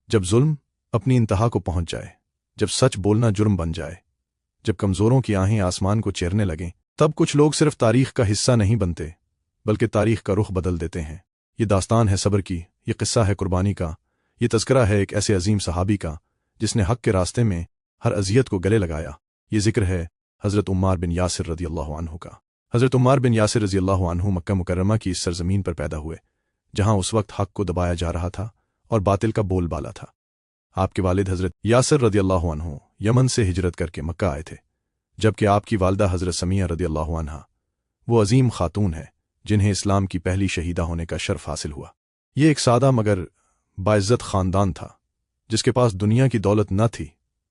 जब जुल्म अपनी इंतहा को पहुंच जाए, जब सच बोलना जुर्म बन जाए, जब कमजोरों की आहें आसमान को चीरने लगें, तब कुछ लोग सिर्फ तारीख का हिस्सा नहीं बनते बल्कि तारीख का रुख बदल देते हैं। ये दास्तान है सब्र की, ये किस्सा है कुर्बानी का, ये तज़किरा है एक ऐसे अजीम सहाबी का जिसने हक के रास्ते में हर अजियत को गले लगाया। ये जिक्र है हज़रत उम्मार बिन यासिर रज़ियल्लाहु अन्हु का। हज़रत उम्मार बिन यासिर रज़ियल्लाहु अन्हु मक्का मुकर्रमा की इस सरजमीन पर पैदा हुए जहां उस वक्त हक को दबाया जा रहा था और बातिल का बोलबाला था। आपके वालिद हज़रत यासिर रज़ियल्लाहु अन्हु यमन से हिजरत करके मक्का आए थे, जबकि आपकी वालदा हज़रत समिया रज़ियल्लाहु अन्हा वो अजीम खातून है जिन्हें इस्लाम की पहली शहीदा होने का शर्फ हासिल हुआ। ये एक सादा मगर बाइज्जत ख़ानदान था जिसके पास दुनिया की दौलत न थी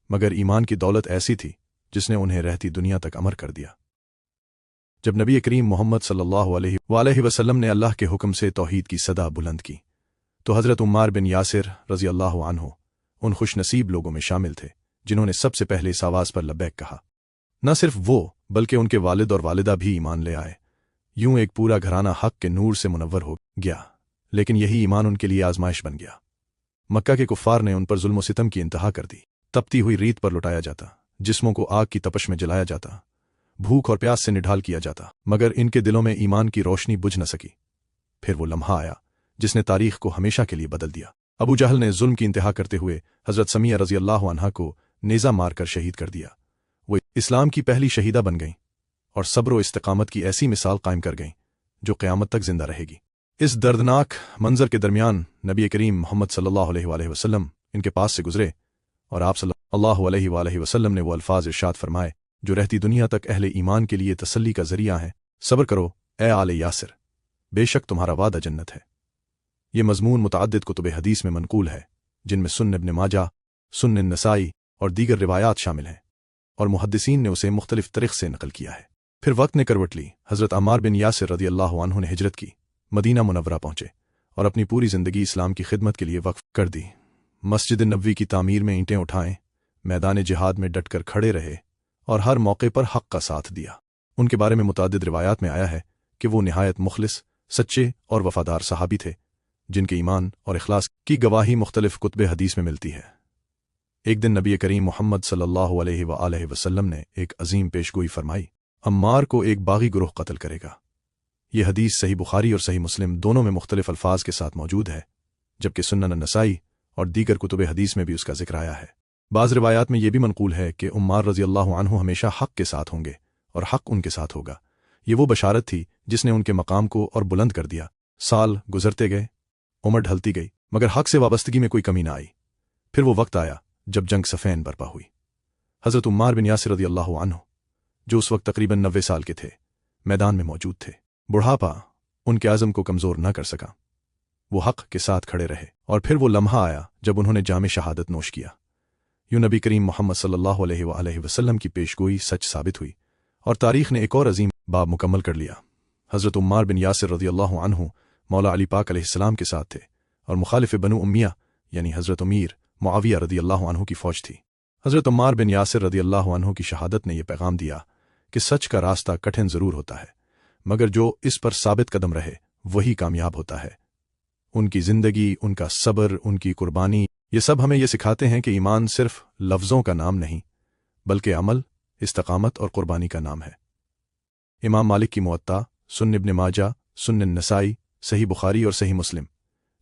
मगर ईमान की दौलत ऐसी थी जिसने उन्हें रहती दुनिया तक अमर कर दिया। जब नबी करीम मोहम्मद सल्लल्लाहु अलैहि वसल्लम ने अल्लाह के हुक्म से तौहीद की सदा बुलंद की तो हज़रत उम्मार बिन यासिर रज़ियल्लाहु अन्हु उन खुशनसीब लोगों में शामिल थे जिन्होंने सबसे पहले इस आवाज़ पर लब्बैक कहा। न सिर्फ वो बल्कि उनके वालिद और वालिदा भी ईमान ले आए। यूं एक पूरा घराना हक के नूर से मुनव्वर हो गया, लेकिन यही ईमान उनके लिए आजमाइश बन गया। मक्का के कुफ्फार ने उन पर जुल्म सितम की इंतहा कर दी। तपती हुई रीत पर लुटाया जाता, जिस्मों को आग की तपश में जलाया जाता, भूख और प्यास से निढाल किया जाता, मगर इनके दिलों में ईमान की रोशनी बुझ न सकी। फिर वो लम्हा आया जिसने तारीख को हमेशा के लिए बदल दिया। अबू जहल ने जुल्म की इंतहा करते हुए हज़रत समिया रज़ियल्लाहु अन्हा को नेज़ा मारकर शहीद कर दिया। वो इस्लाम की पहली शहीदा बन गईं और सब्र व इस्तिकामत की ऐसी मिसाल कायम कर गईं जो क़यामत तक जिंदा रहेगी। इस दर्दनाक मंजर के दरमियान नबी करीम मोहम्मद सल्लल्लाहु अलैहि वसल्लम इनके पास से गुजरे और आप सल्लल्लाहु अलैहि वसल्लम ने वो अल्फाज इरशाद फरमाए जो रहती दुनिया तक अहले ईमान के लिए तसल्ली का जरिया है। सब्र करो ए आले यासिर, बेशक तुम्हारा वादा जन्नत है। ये मज़मून मुतअद्दिद कुतुब हदीस में मनकूल है जिनमें सुन्न इब्न माजा, सुन्न नसाई और दीगर रिवायात शामिल हैं और मुहद्दिसीन ने उसे मुख्तलिफ तरीक़ से नकल किया है। फिर वक्त ने करवट ली। हज़रत अम्मार बिन यासिर रज़ियल्लाहु अन्हु ने हिजरत की, मदीना मुनव्वरा पहुंचे और अपनी पूरी ज़िंदगी इस्लाम की खिदमत के लिए वक्फ कर दी। मस्जिद नबवी की तामीर में ईंटें उठाएं, मैदान जिहाद में डटकर खड़े रहे और हर मौके पर हक़ का साथ दिया। उनके बारे में मुतअद्दिद रिवायात में आया है कि वो निहायत मुखलिस, सच्चे और वफ़ादार सहाबी थे जिनके ईमान और इखलास की गवाही मुख्तलिफ कुतुब हदीस में मिलती है। एक दिन नबी करीम मोहम्मद सल्लल्लाहु अलैहि वसल्लम ने एक अजीम पेशगोई फरमाई, अम्मार को एक बागी गुरूह कत्ल करेगा। यह हदीस सही बुखारी और सही मुस्लिम दोनों में मुख्तलिफ अल्फाज के साथ मौजूद है, जबकि सुन्नन नसाई और दीगर कुतुब हदीस में भी उसका जिक्र आया है। बाज़ रिवायात में यह भी मनकूल है कि उम्मार रज़ियल्लाहु अन्हु हमेशा हक़ के साथ होंगे और हक़ उनके साथ होगा। ये वो बशारत थी जिसने उनके मकाम को और बुलंद कर दिया। साल गुजरते गए, उम्र ढलती गई, मगर हक़ से वाबस्तगी में कोई कमी न आई। फिर वो वक्त आया जब जंग सफ़ैन बर्पा हुई। हज़रत उम्मार बिन यासिर रज़ियल्लाहु अन्हु जो उस वक्त तकरीबन 90 साल के थे, मैदान में मौजूद थे। बुढ़ापा उनके आज़म को कमज़ोर न कर सका। वो हक़ के साथ खड़े रहे और फिर वो लम्हा आया जब उन्होंने जामे शहादत नोश किया। यूं नबी करीम मोहम्मद सल्लल्लाहु अलैहि वसल्लम की पेशगोई सच साबित हुई और तारीख़ ने एक और अजीम बाब मुकम्मल कर लिया। हज़रत उम्मार बिन यासिर रज़ियल्लाहु अन्हु मौला अली पाक अलैहिस्सलाम के साथ थे और मुखालिफ बनु उम्मिया यानी हज़रत उमीर मुआविया रज़ियल्लाहु अन्हु की फ़ौज थी। हज़रत उम्मार बिन यासिर रज़ियल्लाहु अन्हु की शहादत ने यह पैगाम दिया कि सच का रास्ता कठिन ज़रूर होता है, मगर जो इस पर साबित कदम रहे वही कामयाब होता है। उनकी ज़िंदगी, उनका सब्र, उनकी कुर्बानी, ये सब हमें यह सिखाते हैं कि ईमान सिर्फ लफ्ज़ों का नाम नहीं बल्कि अमल, इस्तिकामत और कुर्बानी का नाम है। इमाम मालिक की मुअत्ता, सुन्न इब्न माजा, सुन्न नसाई, सही बुखारी और सही मुस्लिम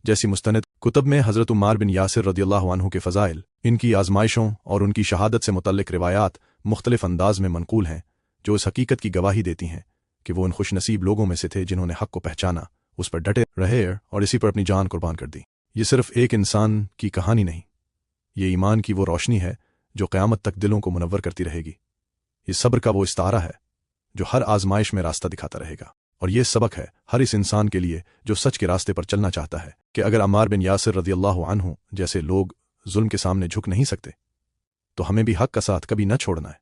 जैसी मुस्तनद कुतब में हज़रत उम्मार बिन यासिर रज़ियल्लाहु अन्हु के फ़ज़ाइल, इनकी आज़माइशों और उनकी शहादत से मुतल्लिक़ रिवायात मुख्तलिफ अंदाज में मनकूल हैं जो इस हकीकत की गवाही देती हैं कि वो उन खुशनसीब लोगों में से थे जिन्होंने हक़ को पहचाना, उस पर डटे रहे और इसी पर अपनी जान कुर्बान कर दी। ये सिर्फ एक इंसान की कहानी नहीं, ये ईमान की वो रोशनी है जो क़यामत तक दिलों को मुनव्वर करती रहेगी। ये सब्र का वो इस्तारा है जो हर आज़माइश में रास्ता दिखाता रहेगा। और ये सबक है हर इस इंसान के लिए जो सच के रास्ते पर चलना चाहता है कि अगर अम्मार बिन यासिर रज़ियल्लाहु अन्हु जैसे लोग जुल्म के सामने झुक नहीं सकते तो हमें भी हक़ का साथ कभी न छोड़ना है।